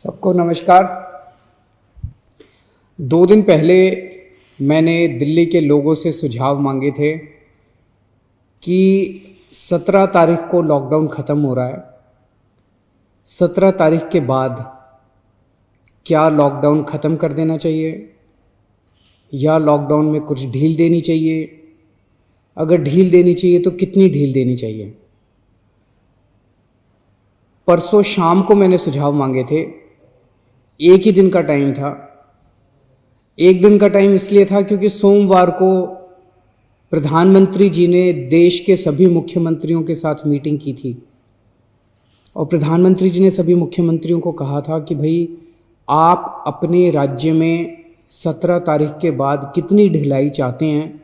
सबको नमस्कार। 2 दिन पहले मैंने दिल्ली के लोगों से सुझाव मांगे थे कि 17 तारीख को लॉकडाउन ख़त्म हो रहा है। 17 तारीख के बाद क्या लॉकडाउन ख़त्म कर देना चाहिए या लॉकडाउन में कुछ ढील देनी चाहिए? अगर ढील देनी चाहिए तो कितनी ढील देनी चाहिए? परसों शाम को मैंने सुझाव मांगे थे। एक ही दिन का टाइम था। एक दिन का टाइम इसलिए था क्योंकि सोमवार को प्रधानमंत्री जी ने देश के सभी मुख्यमंत्रियों के साथ मीटिंग की थी और प्रधानमंत्री जी ने सभी मुख्यमंत्रियों को कहा था कि भाई आप अपने राज्य में 17 तारीख के बाद कितनी ढिलाई चाहते हैं,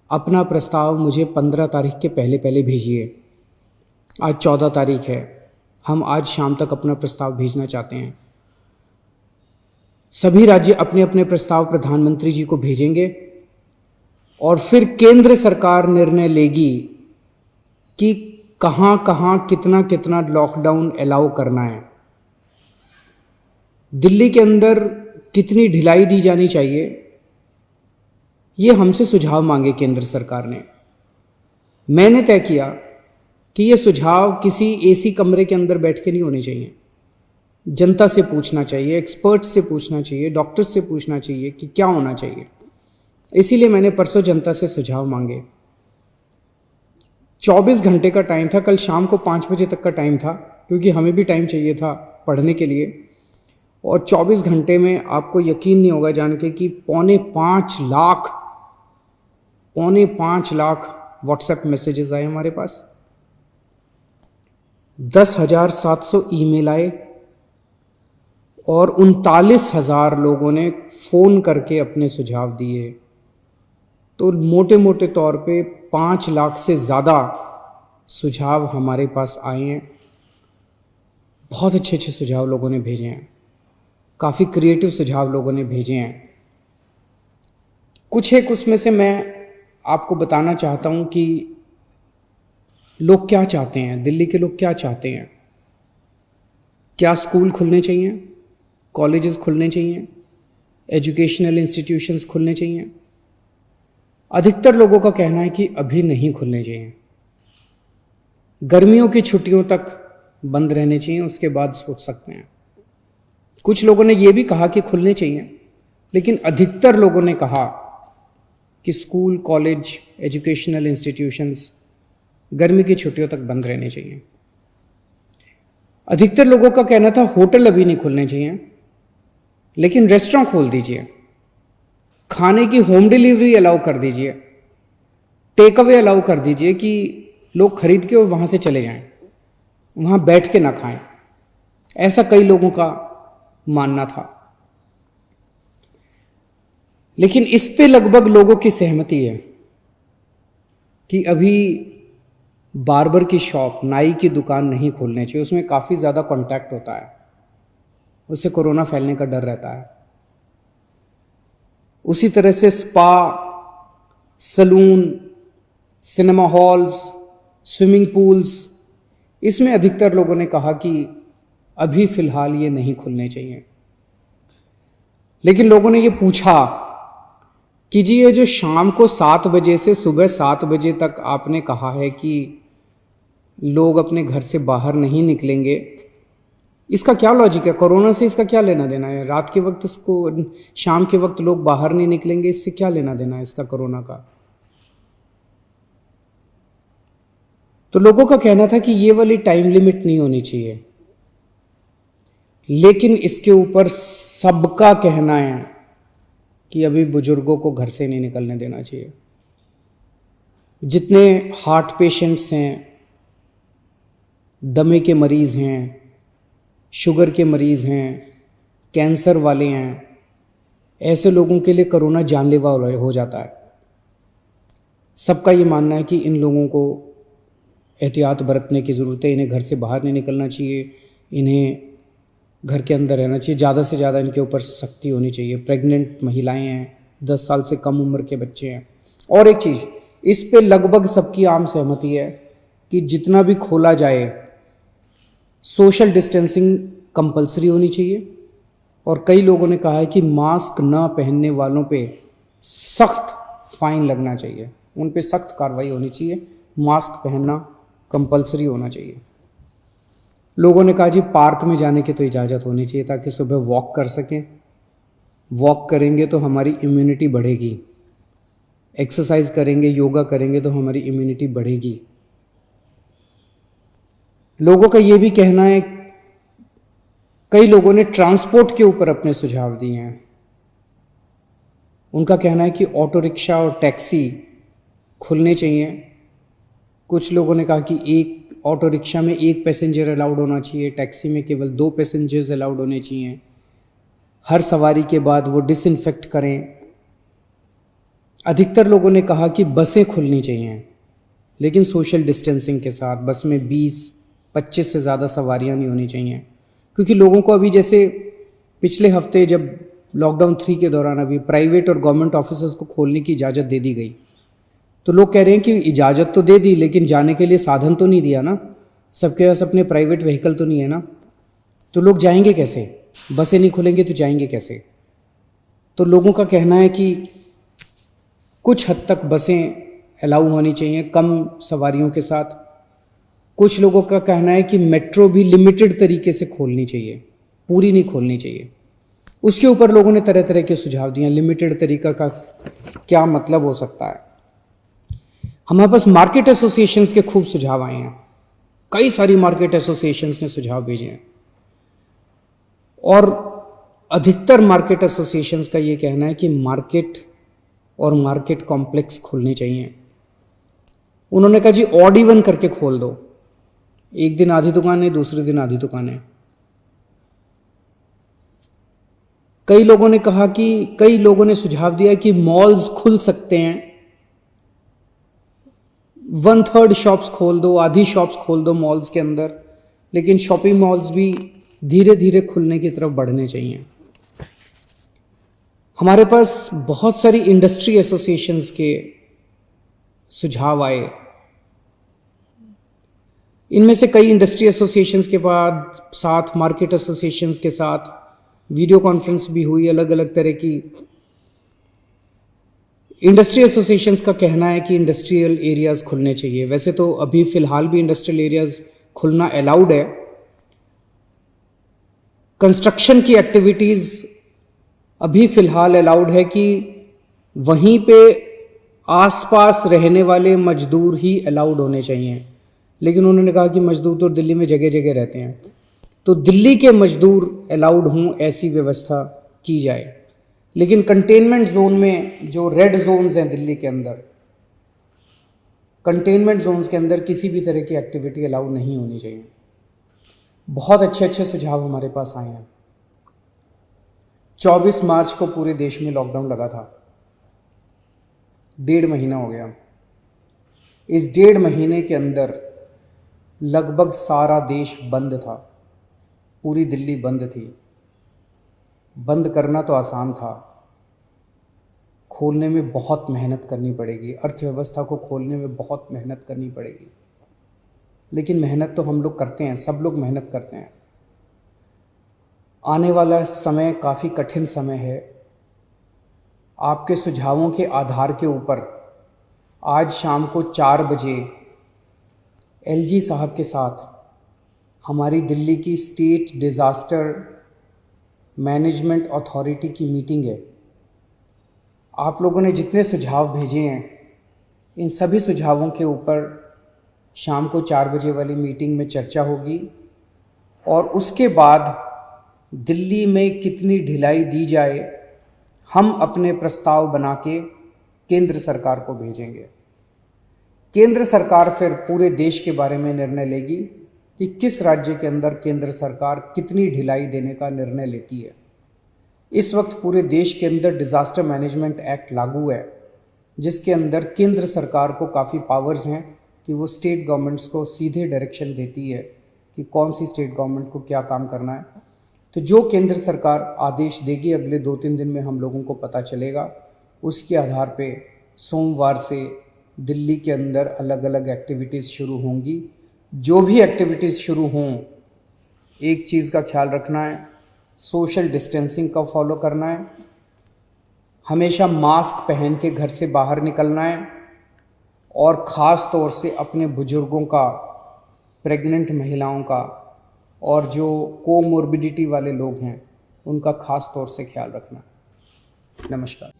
अपना प्रस्ताव मुझे 15 तारीख के पहले पहले भेजिए। आज 14 तारीख है, हम आज शाम तक अपना प्रस्ताव भेजना चाहते हैं। सभी राज्य अपने अपने प्रस्ताव प्रधानमंत्री जी को भेजेंगे और फिर केंद्र सरकार निर्णय लेगी कि कहां कहां कितना कितना लॉकडाउन अलाउ करना है, दिल्ली के अंदर कितनी ढिलाई दी जानी चाहिए। ये हमसे सुझाव मांगे केंद्र सरकार ने। मैंने तय किया कि ये सुझाव किसी एसी कमरे के अंदर बैठ के नहीं होने चाहिए। जनता से पूछना चाहिए, एक्सपर्ट से पूछना चाहिए, डॉक्टर से पूछना चाहिए कि क्या होना चाहिए। इसीलिए मैंने परसों जनता से सुझाव मांगे। 24 घंटे का टाइम था, कल शाम को 5 बजे तक का टाइम था क्योंकि हमें भी टाइम चाहिए था पढ़ने के लिए। और 24 घंटे में आपको यकीन नहीं होगा जान के कि 5.25 लाख व्हाट्सएप मैसेजेस आए हमारे पास, 10,700 ईमेल आए और 39,000 लोगों ने फ़ोन करके अपने सुझाव दिए। तो मोटे मोटे तौर पे 5 लाख से ज़्यादा सुझाव हमारे पास आए हैं। बहुत अच्छे अच्छे सुझाव लोगों ने भेजे हैं, काफ़ी क्रिएटिव सुझाव लोगों ने भेजे हैं। कुछ एक उसमें से मैं आपको बताना चाहता हूँ कि लोग क्या चाहते हैं, दिल्ली के लोग क्या चाहते हैं। क्या स्कूल खुलने चाहिए, कॉलेजेस खुलने चाहिए, एजुकेशनल इंस्टीट्यूशंस खुलने चाहिए? अधिकतर लोगों का कहना है कि अभी नहीं खुलने चाहिए, गर्मियों की छुट्टियों तक बंद रहने चाहिए, उसके बाद सोच सकते हैं। कुछ लोगों ने यह भी कहा कि खुलने चाहिए, लेकिन अधिकतर लोगों ने कहा कि स्कूल, कॉलेज, एजुकेशनल इंस्टीट्यूशंस गर्मी की छुट्टियों तक बंद रहने चाहिए। अधिकतर लोगों का कहना था होटल अभी नहीं खुलने चाहिए, लेकिन रेस्टोरेंट खोल दीजिए, खाने की होम डिलीवरी अलाउ कर दीजिए, टेक अवे अलाउ कर दीजिए कि लोग खरीद के और वहां से चले जाएं, वहां बैठ के ना खाएं। ऐसा कई लोगों का मानना था। लेकिन इस पे लगभग लोगों की सहमति है कि अभी बार्बर की शॉप, नाई की दुकान नहीं खोलनी चाहिए, उसमें काफ़ी ज़्यादा कॉन्टैक्ट होता है, उससे कोरोना फैलने का डर रहता है। उसी तरह से spa, salon, cinema halls, swimming pools, इसमें अधिकतर लोगों ने कहा कि अभी फ़िलहाल ये नहीं खुलने चाहिए। लेकिन लोगों ने ये पूछा कि जी ये जो शाम को 7 बजे से सुबह 7 बजे तक आपने कहा है कि लोग अपने घर से बाहर नहीं निकलेंगे, इसका क्या लॉजिक है? कोरोना से इसका क्या लेना देना है? रात के वक्त इसको, शाम के वक्त लोग बाहर नहीं निकलेंगे, इससे क्या लेना देना है इसका कोरोना का? तो लोगों का कहना था कि ये वाली टाइम लिमिट नहीं होनी चाहिए। लेकिन इसके ऊपर सबका कहना है कि अभी बुजुर्गों को घर से नहीं निकलने देना चाहिए। जितने हार्ट पेशेंट्स हैं, दमे के मरीज़ हैं, शुगर के मरीज़ हैं, कैंसर वाले हैं, ऐसे लोगों के लिए कोरोना जानलेवा हो जाता है। सबका ये मानना है कि इन लोगों को एहतियात बरतने की ज़रूरत है, इन्हें घर से बाहर नहीं निकलना चाहिए, इन्हें घर के अंदर रहना चाहिए, ज़्यादा से ज़्यादा इनके ऊपर सख्ती होनी चाहिए। प्रेग्नेंट महिलाएं हैं, 10 साल से कम उम्र के बच्चे हैं। और एक चीज़, इस पे लगभग सबकी आम सहमति है कि जितना भी खोला जाए सोशल डिस्टेंसिंग कंपलसरी होनी चाहिए, और कई लोगों ने कहा है कि मास्क न पहनने वालों पे सख्त फाइन लगना चाहिए, उन पे सख्त कार्रवाई होनी चाहिए, मास्क पहनना कंपलसरी होना चाहिए। लोगों ने कहा जी पार्क में जाने की तो इजाज़त होनी चाहिए ताकि सुबह वॉक कर सकें, वॉक करेंगे तो हमारी इम्यूनिटी बढ़ेगी, एक्सरसाइज करेंगे, योगा करेंगे तो हमारी इम्यूनिटी बढ़ेगी। लोगों का ये भी कहना है, कई लोगों ने ट्रांसपोर्ट के ऊपर अपने सुझाव दिए हैं। उनका कहना है कि ऑटो रिक्शा और टैक्सी खुलने चाहिए। कुछ लोगों ने कहा कि एक ऑटो रिक्शा में एक पैसेंजर अलाउड होना चाहिए, टैक्सी में केवल 2 पैसेंजर्स अलाउड होने चाहिए, हर सवारी के बाद वो डिसइंफेक्ट करें। अधिकतर लोगों ने कहा कि बसें खुलनी चाहिए, लेकिन सोशल डिस्टेंसिंग के साथ। बस में 20-25 से ज़्यादा सवारियां नहीं होनी चाहिए, क्योंकि लोगों को अभी जैसे पिछले हफ्ते जब लॉकडाउन 3 के दौरान अभी प्राइवेट और गवर्नमेंट ऑफिसेज को खोलने की इजाज़त दे दी गई, तो लोग कह रहे हैं कि इजाज़त तो दे दी लेकिन जाने के लिए साधन तो नहीं दिया ना, सबके पास अपने प्राइवेट व्हीकल तो नहीं है ना, तो लोग जाएंगे कैसे? बसें नहीं खुलेंगे तो जाएंगे कैसे? तो लोगों का कहना है कि कुछ हद तक बसें अलाउ होनी चाहिए कम सवारियों के साथ। कुछ लोगों का कहना है कि मेट्रो भी लिमिटेड तरीके से खोलनी चाहिए, पूरी नहीं खोलनी चाहिए। उसके ऊपर लोगों ने तरह तरह के सुझाव दिए। लिमिटेड तरीका का क्या मतलब हो सकता है? हमारे पास मार्केट एसोसिएशंस के खूब सुझाव आए हैं, कई सारी मार्केट एसोसिएशंस ने सुझाव भेजे हैं, और अधिकतर मार्केट एसोसिएशंस का ये कहना है कि मार्केट और मार्केट कॉम्प्लेक्स खुलने चाहिए। उन्होंने कहा जी ऑड इवन करके खोल दो, एक दिन आधी दुकानें, दूसरे दिन आधी दुकानें। कई लोगों ने कहा कि कई लोगों ने सुझाव दिया कि मॉल्स खुल सकते हैं, 1/3 शॉप्स खोल दो, आधी शॉप्स खोल दो मॉल्स के अंदर, लेकिन शॉपिंग मॉल्स भी धीरे धीरे खुलने की तरफ बढ़ने चाहिए। हमारे पास बहुत सारी इंडस्ट्री एसोसिएशंस के सुझाव आए। इनमें से कई इंडस्ट्री एसोसिएशंस के बाद साथ मार्केट एसोसिएशंस के साथ वीडियो कॉन्फ्रेंस भी हुई। अलग अलग तरह की इंडस्ट्री एसोसिएशंस का कहना है कि इंडस्ट्रियल एरियाज खुलने चाहिए। वैसे तो अभी फिलहाल भी इंडस्ट्रियल एरियाज खुलना अलाउड है। कंस्ट्रक्शन की एक्टिविटीज़ अभी फ़िलहाल अलाउड है कि वहीं पे आसपास रहने वाले मजदूर ही अलाउड होने चाहिए, लेकिन उन्होंने कहा कि मजदूर तो दिल्ली में जगह जगह रहते हैं, तो दिल्ली के मजदूर अलाउड हों ऐसी व्यवस्था की जाए। लेकिन कंटेनमेंट जोन में जो रेड जोन्स हैं दिल्ली के अंदर, कंटेनमेंट जोन्स के अंदर किसी भी तरह की एक्टिविटी अलाउ नहीं होनी चाहिए। बहुत अच्छे अच्छे सुझाव हमारे पास आए हैं। 24 मार्च को पूरे देश में लॉकडाउन लगा था, 1.5 महीना हो गया। इस 1.5 महीने के अंदर लगभग सारा देश बंद था, पूरी दिल्ली बंद थी। बंद करना तो आसान था, खोलने में बहुत मेहनत करनी पड़ेगी, अर्थव्यवस्था को खोलने में बहुत मेहनत करनी पड़ेगी। लेकिन मेहनत तो हम लोग करते हैं, सब लोग मेहनत करते हैं। आने वाला समय काफ़ी कठिन समय है। आपके सुझावों के आधार के ऊपर आज शाम को 4 बजे एलजी साहब के साथ हमारी दिल्ली की स्टेट डिज़ास्टर मैनेजमेंट अथॉरिटी की मीटिंग है। आप लोगों ने जितने सुझाव भेजे हैं, इन सभी सुझावों के ऊपर शाम को 4 बजे वाली मीटिंग में चर्चा होगी, और उसके बाद दिल्ली में कितनी ढिलाई दी जाए, हम अपने प्रस्ताव बना के केंद्र सरकार को भेजेंगे। केंद्र सरकार फिर पूरे देश के बारे में निर्णय लेगी कि किस राज्य के अंदर केंद्र सरकार कितनी ढिलाई देने का निर्णय लेती है। इस वक्त पूरे देश के अंदर डिज़ास्टर मैनेजमेंट एक्ट लागू है, जिसके अंदर केंद्र सरकार को काफ़ी पावर्स हैं कि वो स्टेट गवर्नमेंट्स को सीधे डायरेक्शन देती है कि कौन सी स्टेट गवर्नमेंट को क्या काम करना है। तो जो केंद्र सरकार आदेश देगी अगले 2-3 दिन में हम लोगों को पता चलेगा। उसके आधार पे सोमवार से दिल्ली के अंदर अलग अलग एक्टिविटीज़ शुरू होंगी। जो भी एक्टिविटीज़ शुरू हों एक चीज़ का ख्याल रखना है, सोशल डिस्टेंसिंग का फॉलो करना है, हमेशा मास्क पहन के घर से बाहर निकलना है, और ख़ास तौर से अपने बुज़ुर्गों का, प्रेग्नेंट महिलाओं का और जो कोमोर्बिडिटी वाले लोग हैं उनका ख़ास तौर से ख्याल रखना। नमस्कार।